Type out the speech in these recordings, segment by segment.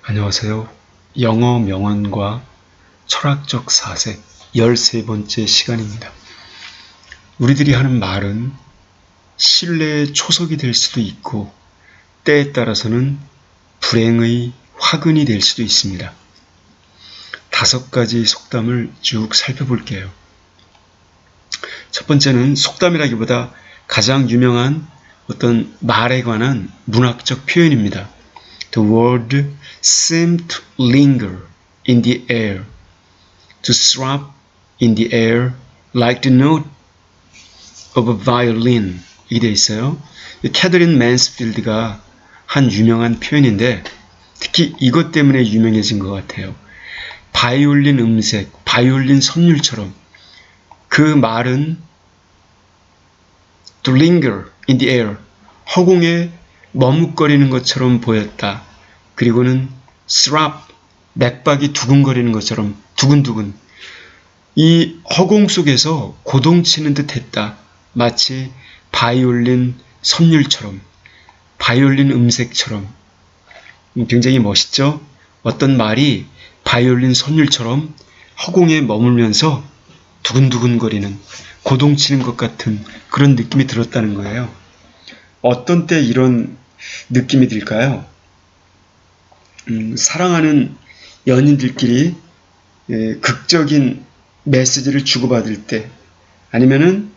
안녕하세요. 영어 명언과 철학적 사색 13번째 시간입니다. 우리들이 하는 말은 신뢰의 초석이 될 수도 있고 때에 따라서는 불행의 화근이 될 수도 있습니다. 5가지 속담을 쭉 살펴볼게요. 첫 번째는 속담이라기보다 가장 유명한 어떤 말에 관한 문학적 표현입니다. The word seemed to linger in the air, to throb in the air like the note of a violin. 이게 되어 있어요. 캐더린 맨스필드가 한 유명한 표현인데 특히 이것 때문에 유명해진 것 같아요. 바이올린 음색, 바이올린 선율처럼 그 말은 to linger in the air, 허공에 머뭇거리는 것처럼 보였다. 그리고는 throb, 맥박이 두근거리는 것처럼 두근두근. 이 허공 속에서 고동치는 듯 했다. 마치 바이올린 선율처럼, 바이올린 음색처럼. 굉장히 멋있죠? 어떤 말이 바이올린 선율처럼 허공에 머물면서 두근두근거리는, 고동치는 것 같은 그런 느낌이 들었다는 거예요. 어떤 때 이런 느낌이 들까요? 사랑하는 연인들끼리 극적인 메시지를 주고받을 때, 아니면은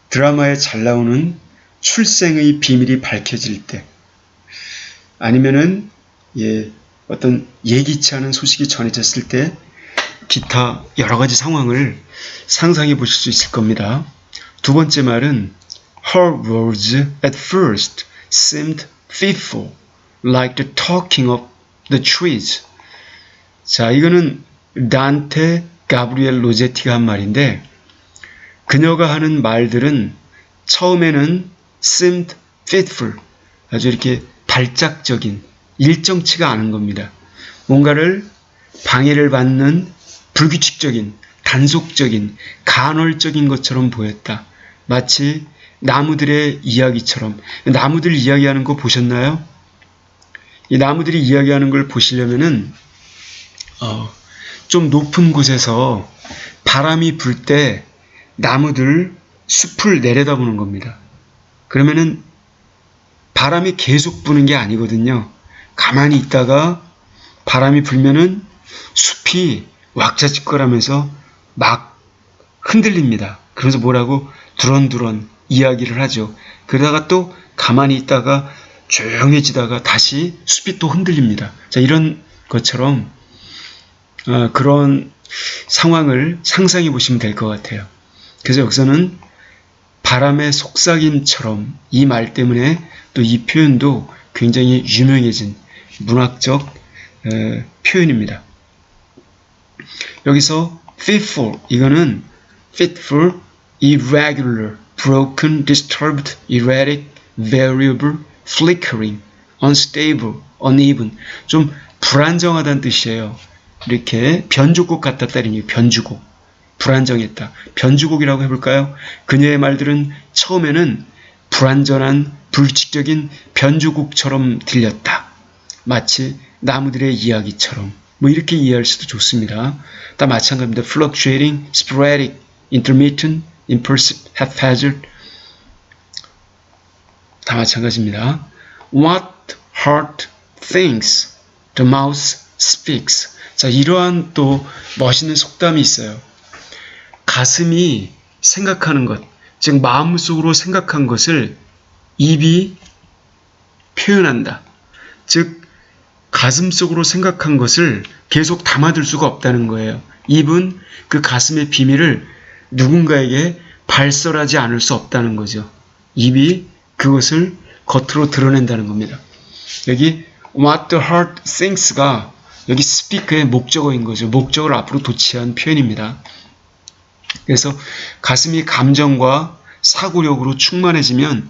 드라마에 잘 나오는 출생의 비밀이 밝혀질 때, 아니면은 어떤 예기치 않은 소식이 전해졌을 때, 기타 여러 가지 상황을 상상해 보실 수 있을 겁니다. 두 번째 말은 Her words at first seemed fitful, like the talking of the trees. 자, 이거는 단테 가브리엘 로제티가 한 말인데 그녀가 하는 말들은 처음에는 seemed fitful, 아주 이렇게 발작적인, 일정치가 않은 겁니다. 뭔가를 방해를 받는 불규칙적인, 단속적인, 간헐적인 것처럼 보였다. 마치 나무들의 이야기처럼. 나무들 이야기하는 거 보셨나요? 이 나무들이 이야기하는 걸 보시려면은 좀 높은 곳에서 바람이 불 때 나무들 숲을 내려다보는 겁니다. 그러면은 바람이 계속 부는 게 아니거든요. 가만히 있다가 바람이 불면은 숲이 왁자지껄하면서 막 흔들립니다. 그래서 뭐라고 두런두런 이야기를 하죠. 그러다가 또 가만히 있다가 조용해지다가 다시 숲이 또 흔들립니다. 자, 이런 것처럼 그런 상황을 상상해 보시면 될 것 같아요. 그래서 여기서는 바람의 속삭임처럼 이 말 때문에 또 이 표현도 굉장히 유명해진 문학적 표현입니다. 여기서 fitful, 이거는 fitful, irregular, broken, disturbed, erratic, variable, flickering, unstable, uneven. 좀 불안정하다는 뜻이에요. 이렇게 변주곡 같았다는 얘기예요. 변주곡. 불안정했다. 변주곡이라고 해볼까요? 그녀의 말들은 처음에는 불완전한 불칙적인 변주곡처럼 들렸다. 마치 나무들의 이야기처럼. 이렇게 이해할 수도 좋습니다. 다 마찬가지입니다. fluctuating, sporadic, intermittent, impulsive, haphazard. 다 마찬가지입니다. What heart thinks, the mouth speaks. 자, 이러한 또 멋있는 속담이 있어요. 가슴이 생각하는 것, 즉 마음속으로 생각한 것을 입이 표현한다. 즉 가슴속으로 생각한 것을 계속 담아둘 수가 없다는 거예요. 입은 그 가슴의 비밀을 누군가에게 발설하지 않을 수 없다는 거죠. 입이 그것을 겉으로 드러낸다는 겁니다. 여기 what the heart thinks가 여기 speak의 목적어인 거죠. 목적어를 앞으로 도치한 표현입니다. 그래서 가슴이 감정과 사고력으로 충만해지면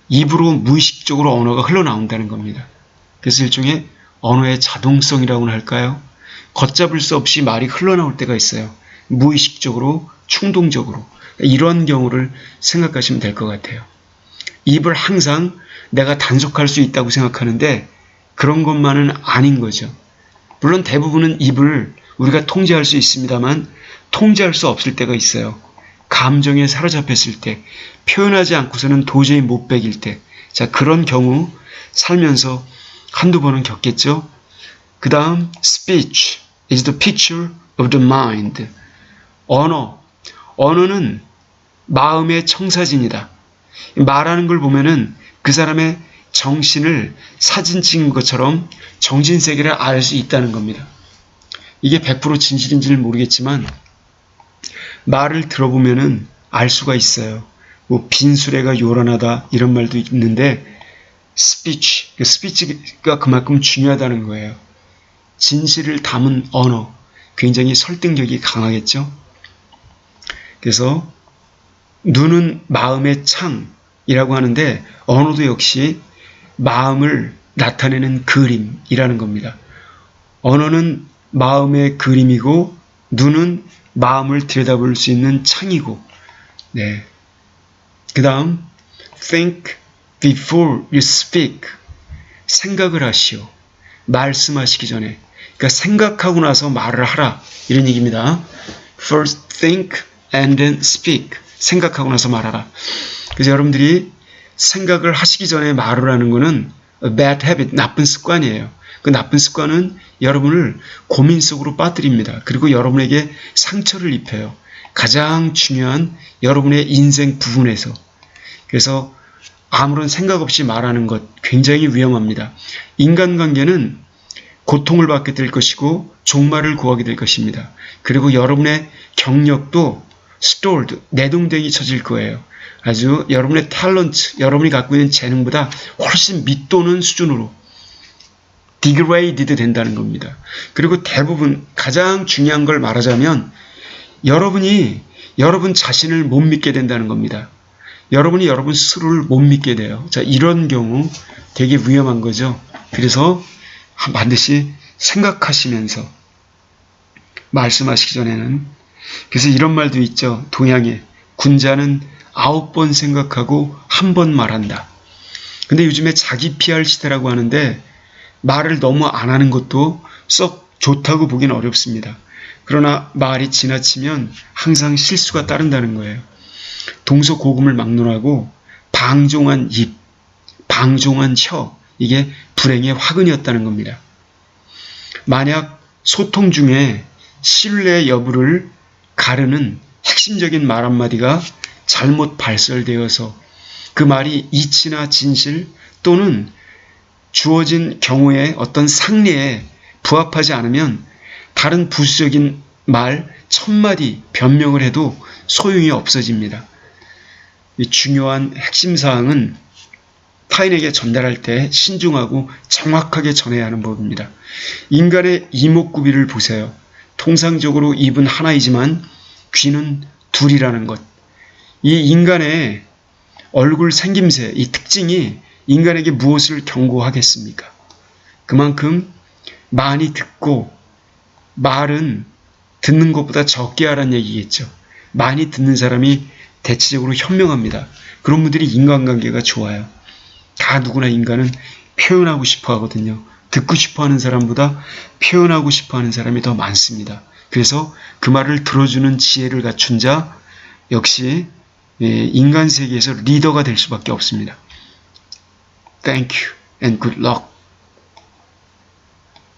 입으로 무의식적으로 언어가 흘러나온다는 겁니다. 그래서 일종의 언어의 자동성이라고는 할까요? 걷잡을 수 없이 말이 흘러나올 때가 있어요. 무의식적으로, 충동적으로. 이런 경우를 생각하시면 될 것 같아요. 입을 항상 내가 단속할 수 있다고 생각하는데 그런 것만은 아닌 거죠. 물론 대부분은 입을 우리가 통제할 수 있습니다만 통제할 수 없을 때가 있어요. 감정에 사로잡혔을 때, 표현하지 않고서는 도저히 못 베길 때, 자, 그런 경우 살면서 한두 번은 겪겠죠. 그 다음, speech is the picture of the mind. 언어는 마음의 청사진이다. 말하는 걸 보면은 그 사람의 정신을 사진 찍은 것처럼 정신세계를 알 수 있다는 겁니다. 이게 100% 진실인지는 모르겠지만 말을 들어보면은 알 수가 있어요. 뭐 빈수레가 요란하다 이런 말도 있는데 스피치가 그만큼 중요하다는 거예요. 진실을 담은 언어 굉장히 설득력이 강하겠죠. 그래서 눈은 마음의 창이라고 하는데 언어도 역시 마음을 나타내는 그림이라는 겁니다. 언어는 마음의 그림이고 눈은 마음을 들여다볼 수 있는 창이고, 네. 그 다음, think before you speak. 생각을 하시오. 말씀하시기 전에. 그러니까 생각하고 나서 말을 하라. 이런 얘기입니다. First think and then speak. 생각하고 나서 말하라. 그래서 여러분들이 생각을 하시기 전에 말을 하는 것은 bad habit, 나쁜 습관이에요. 그 나쁜 습관은 여러분을 고민 속으로 빠뜨립니다. 그리고 여러분에게 상처를 입혀요. 가장 중요한 여러분의 인생 부분에서. 그래서 아무런 생각 없이 말하는 것 굉장히 위험합니다. 인간관계는 고통을 받게 될 것이고 종말을 구하게 될 것입니다. 그리고 여러분의 경력도 stored, 내동댕이 쳐질 거예요. 아주 여러분의 탤런트, 여러분이 갖고 있는 재능보다 훨씬 밑도는 수준으로 디그레이디드 된다는 겁니다. 그리고 대부분 가장 중요한 걸 말하자면 여러분이 여러분 자신을 못 믿게 된다는 겁니다. 여러분이 여러분 스스로를 못 믿게 돼요. 자, 이런 경우 되게 위험한 거죠. 그래서 반드시 생각하시면서 말씀하시기 전에는. 그래서 이런 말도 있죠. 동양에 군자는 9번 생각하고 1번 말한다. 근데 요즘에 자기 PR 시대라고 하는데 말을 너무 안 하는 것도 썩 좋다고 보기는 어렵습니다. 그러나 말이 지나치면 항상 실수가 따른다는 거예요. 동서고금을 막론하고 방종한 입, 방종한 혀, 이게 불행의 화근이었다는 겁니다. 만약 소통 중에 신뢰 여부를 가르는 핵심적인 말 한마디가 잘못 발설되어서 그 말이 이치나 진실 또는 주어진 경우에 어떤 상례에 부합하지 않으면 다른 부수적인 말 1000마디 변명을 해도 소용이 없어집니다. 이 중요한 핵심 사항은 타인에게 전달할 때 신중하고 정확하게 전해야 하는 법입니다. 인간의 이목구비를 보세요. 통상적으로 입은 하나이지만 귀는 둘이라는 것. 이 인간의 얼굴 생김새, 이 특징이 인간에게 무엇을 경고하겠습니까? 그만큼 많이 듣고 말은 듣는 것보다 적게 하라는 얘기겠죠. 많이 듣는 사람이 대체적으로 현명합니다. 그런 분들이 인간관계가 좋아요. 다 누구나 인간은 표현하고 싶어 하거든요. 듣고 싶어 하는 사람보다 표현하고 싶어 하는 사람이 더 많습니다. 그래서 그 말을 들어주는 지혜를 갖춘 자 역시 인간 세계에서 리더가 될 수밖에 없습니다. Thank you and good luck.